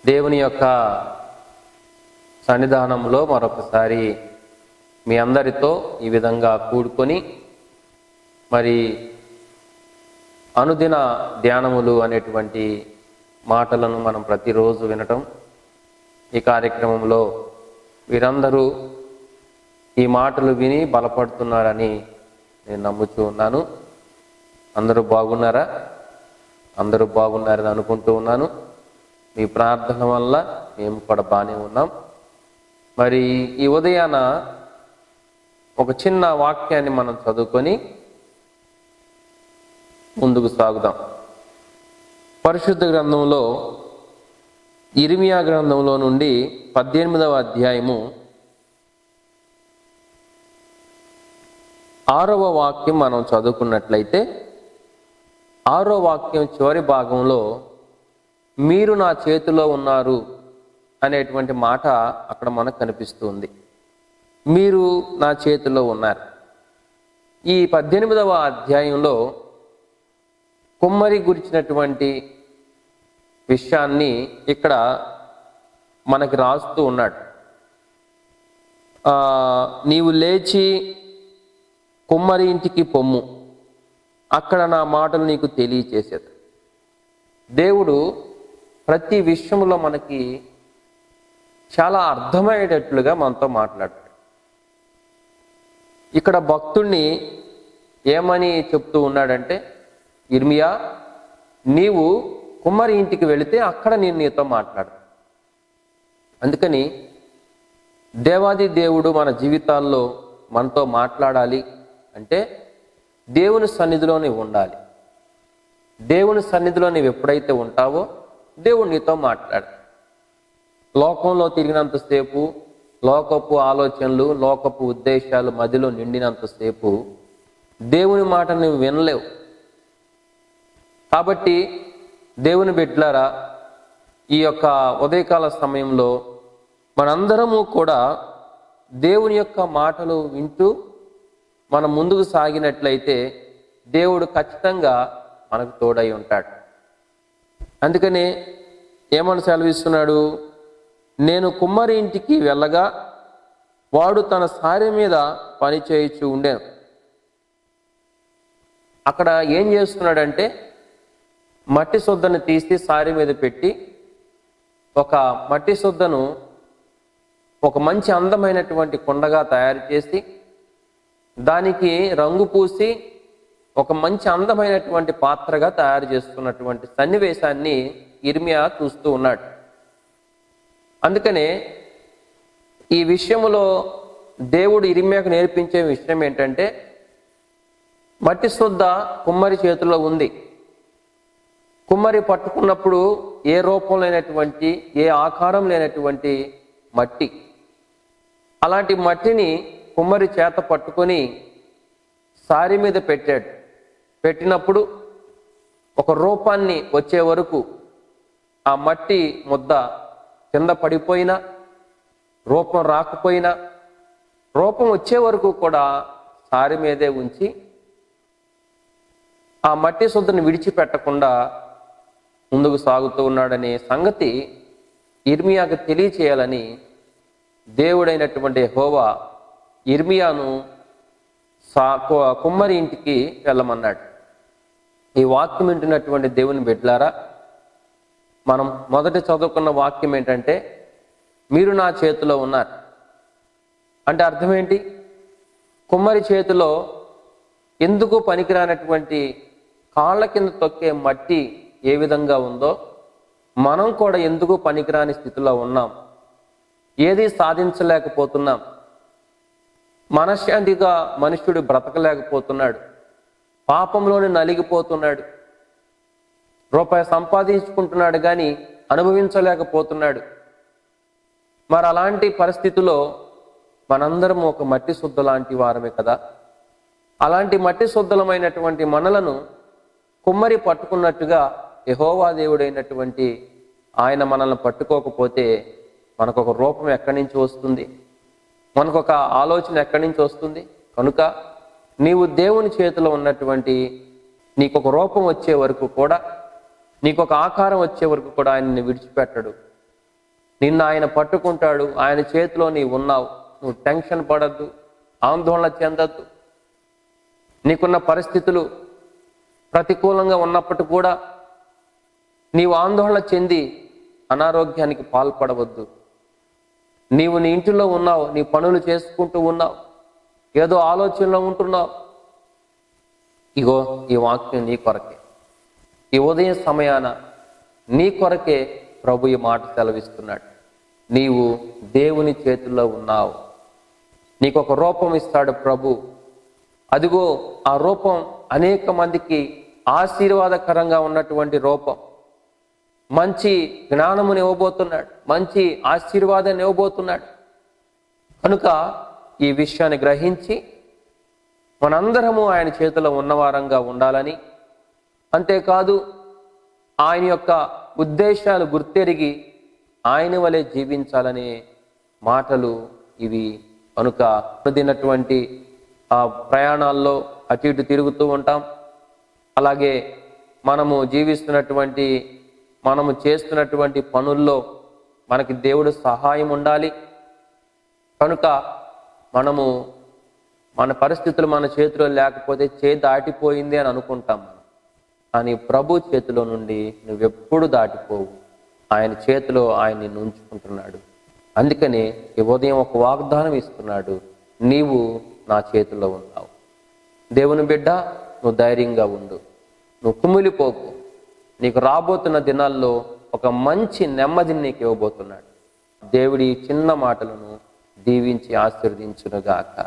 దేవుని యొక్క సన్నిధానంలో మరొకసారి మీ అందరితో ఈ విధంగా కూడుకొని మరి అనుదిన ధ్యానములు అనేటువంటి మాటలను మనం ప్రతిరోజు వినటం, ఈ కార్యక్రమంలో వీరందరూ ఈ మాటలు విని బలపడుతున్నారని నేను నమ్ముతూ ఉన్నాను. అందరూ బాగున్నారా? అందరూ బాగున్నారని అనుకుంటూ ఉన్నాను. మీ ప్రార్థన వల్ల మేము కూడా బాగానే ఉన్నాం. మరి ఈ ఉదయాన ఒక చిన్న వాక్యాన్ని మనం చదువుకొని ముందుకు సాగుదాం. పరిశుద్ధ గ్రంథంలో ఇర్మియా గ్రంథంలో నుండి 18వ అధ్యాయము 6వ వాక్యం మనం చదువుకున్నట్లయితే 6వ వాక్యం చివరి భాగంలో మీరు నా చేతిలో ఉన్నారు అనేటువంటి మాట అక్కడ మనకు కనిపిస్తుంది. మీరు నా చేతిలో ఉన్నారు. ఈ 18వ అధ్యాయంలో కుమ్మరి గురించినటువంటి విషయాన్ని ఇక్కడ మనకి రాస్తూ ఉన్నాడు. నీవు లేచి కుమ్మరి ఇంటికి పొమ్ము, అక్కడ నా మాటలు నీకు తెలియచేసేది. దేవుడు ప్రతి విషయంలో మనకి చాలా అర్థమయ్యేటట్లుగా మనతో మాట్లాడతాడు. ఇక్కడ భక్తుణ్ణి ఏమని చెప్తూ ఉన్నాడంటే, ఇర్మియా, నీవు కుమ్మరి ఇంటికి వెళితే అక్కడ నేను నీతో మాట్లాడు. అందుకని దేవాది దేవుడు మన జీవితాల్లో మనతో మాట్లాడాలి అంటే దేవుని సన్నిధిలో నీవు ఉండాలి. దేవుని సన్నిధిలో నీవు ఎప్పుడైతే ఉంటావో దేవుడు నీతో మాట్లాడు. లోకంలో తిరిగినంతసేపు లోకపు ఆలోచనలు, లోకపు ఉద్దేశాలు మధ్యలో నిండినంతసేపు దేవుని మాట నువ్వు వినలేవు. కాబట్టి దేవుని బిడ్డలారా, ఈ యొక్క ఉదయకాల సమయంలో మనందరము కూడా దేవుని యొక్క మాటలు వింటూ మనం ముందుకు సాగినట్లయితే దేవుడు ఖచ్చితంగా మనకు తోడై ఉంటాడు. అందుకనే ఏమని సెలవిస్తున్నాడు? నేను కుమ్మరి ఇంటికి వెళ్ళగా వాడు తన సారె మీద పని చేయించు ఉండేను. అక్కడ ఏం చేస్తున్నాడంటే, మట్టి సొద్దను తీసి సారె మీద పెట్టి ఒక మట్టి సొద్దను ఒక మంచి అందమైనటువంటి కుండగా తయారు చేసి దానికి రంగు పూసి ఒక మంచి అందమైనటువంటి పాత్రగా తయారు చేస్తున్నటువంటి సన్నివేశాన్ని ఇర్మియా చూస్తూ ఉన్నాడు. అందుకనే ఈ విషయంలో దేవుడు ఇర్మియాకు నేర్పించే విషయం ఏంటంటే, మట్టి శుద్ధ కుమ్మరి చేతిలో ఉంది. కుమ్మరి పట్టుకున్నప్పుడు ఏ రూపం లేనటువంటి, ఏ ఆకారం లేనటువంటి మట్టి, అలాంటి మట్టిని కుమ్మరి చేత పట్టుకొని సారి మీద పెట్టాడు. పెట్టినప్పుడు ఒక రూపాన్ని వచ్చే వరకు ఆ మట్టి ముద్ద కింద పడిపోయినా, రూపం రాకపోయినా, రూపం వచ్చే వరకు కూడా సారి మీదే ఉంచి ఆ మట్టి శుద్ధని విడిచిపెట్టకుండా ముందుకు సాగుతూ ఉన్నాడనే సంగతి ఇర్మియాకు తెలియచేయాలని దేవుడైనటువంటి యెహోవా ఇర్మియాను కుమ్మరి ఇంటికి వెళ్ళమన్నాడు. ఈ వాక్యం వింటున్నటువంటి దేవుని బిడ్డలారా, మనం మొదట చదువుకున్న వాక్యం ఏంటంటే, మీరు నా చేతిలో ఉన్నారు అంటే అర్థం ఏంటి? కుమ్మరి చేతిలో ఎందుకు పనికిరానటువంటి కాళ్ళ కింద తొక్కే మట్టి ఏ విధంగా ఉందో మనం కూడా ఎందుకు పనికిరాని స్థితిలో ఉన్నాం, ఏది సాధించలేకపోతున్నాం, మనశ్శాంతిగా మనుష్యుడు బ్రతకలేకపోతున్నాడు, పాపంలోనే నలిగిపోతున్నాడు, రూపాయి సంపాదించుకుంటున్నాడు కానీ అనుభవించలేకపోతున్నాడు. మరి అలాంటి పరిస్థితిలో మనందరం ఒక మట్టి శుద్ధ లాంటి వారమే కదా. అలాంటి మట్టి శుద్ధలమైనటువంటి మనలను కుమ్మరి పట్టుకున్నట్టుగా యెహోవా దేవుడైనటువంటి ఆయన మనల్ని పట్టుకోకపోతే మనకొక రూపం ఎక్కడి నుంచి వస్తుంది? మనకొక ఆలోచన ఎక్కడి నుంచి వస్తుంది? కనుక నీవు దేవుని చేతిలో ఉన్నటువంటి నీకొక రూపం వచ్చే వరకు కూడా, నీకొక ఆకారం వచ్చే వరకు కూడా ఆయన్ని విడిచిపెట్టడు. నిన్ను ఆయన పట్టుకుంటాడు. ఆయన చేతిలో నీవు ఉన్నావు. నువ్వు టెన్షన్ పడద్దు, ఆందోళన చెందద్దు. నీకున్న పరిస్థితులు ప్రతికూలంగా ఉన్నప్పటికీ కూడా నీవు ఆందోళన చెంది అనారోగ్యానికి పాల్పడవద్దు. నీవు నీ ఇంటిలో ఉన్నావు, నీ పనులు చేసుకుంటూ ఉన్నావు, ఏదో ఆలోచనలో ఉంటున్నావు. ఇగో ఈ వాక్యం నీ కొరకే. ఈ ఉదయం సమయాన నీ కొరకే ప్రభు ఈ మాట సెలవిస్తున్నాడు. నీవు దేవుని చేతుల్లో ఉన్నావు. నీకు ఒక రూపం ఇస్తాడు ప్రభు. అదిగో ఆ రూపం అనేక మందికి ఆశీర్వాదకరంగా ఉన్నటువంటి రూపం. మంచి జ్ఞానముని ఇవ్వబోతున్నాడు, మంచి ఆశీర్వాదాన్ని ఇవ్వబోతున్నాడు. కనుక ఈ విషయాన్ని గ్రహించి మనందరము ఆయన చేతిలో ఉన్నవారంగా ఉండాలని, అంతేకాదు ఆయన యొక్క ఉద్దేశాలు గుర్తెరిగి ఆయన వలె జీవించాలనే మాటలు ఇవి. కనుక తిన్నటువంటి ఆ ప్రయాణాల్లో అటు ఇటు తిరుగుతూ ఉంటాం. అలాగే మనము జీవిస్తున్నటువంటి, మనము చేస్తున్నటువంటి పనుల్లో మనకి దేవుడు సహాయం ఉండాలి. కనుక మనము మన పరిస్థితులు మన చేతిలో లేకపోతే దాటిపోయింది అని అనుకుంటాం. కానీ ప్రభు చేతిలో నుండి నువ్వెప్పుడు దాటిపోవు. ఆయన చేతిలో ఆయన నిన్ను ఉంచుకుంటున్నాడు. అందుకనే ఈ ఉదయం ఒక వాగ్దానం ఇస్తున్నాడు. నీవు నా చేతిలో ఉన్నావు. దేవుని బిడ్డ, నువ్వు ధైర్యంగా ఉండు, నువ్వు కుమిలిపోకు. నీకు రాబోతున్న దినాల్లో ఒక మంచి నెమ్మదిని నీకు ఇవ్వబోతున్నాడు. దేవుడి చిన్న మాటలను దీవించి ఆశీర్వదించునుగాక.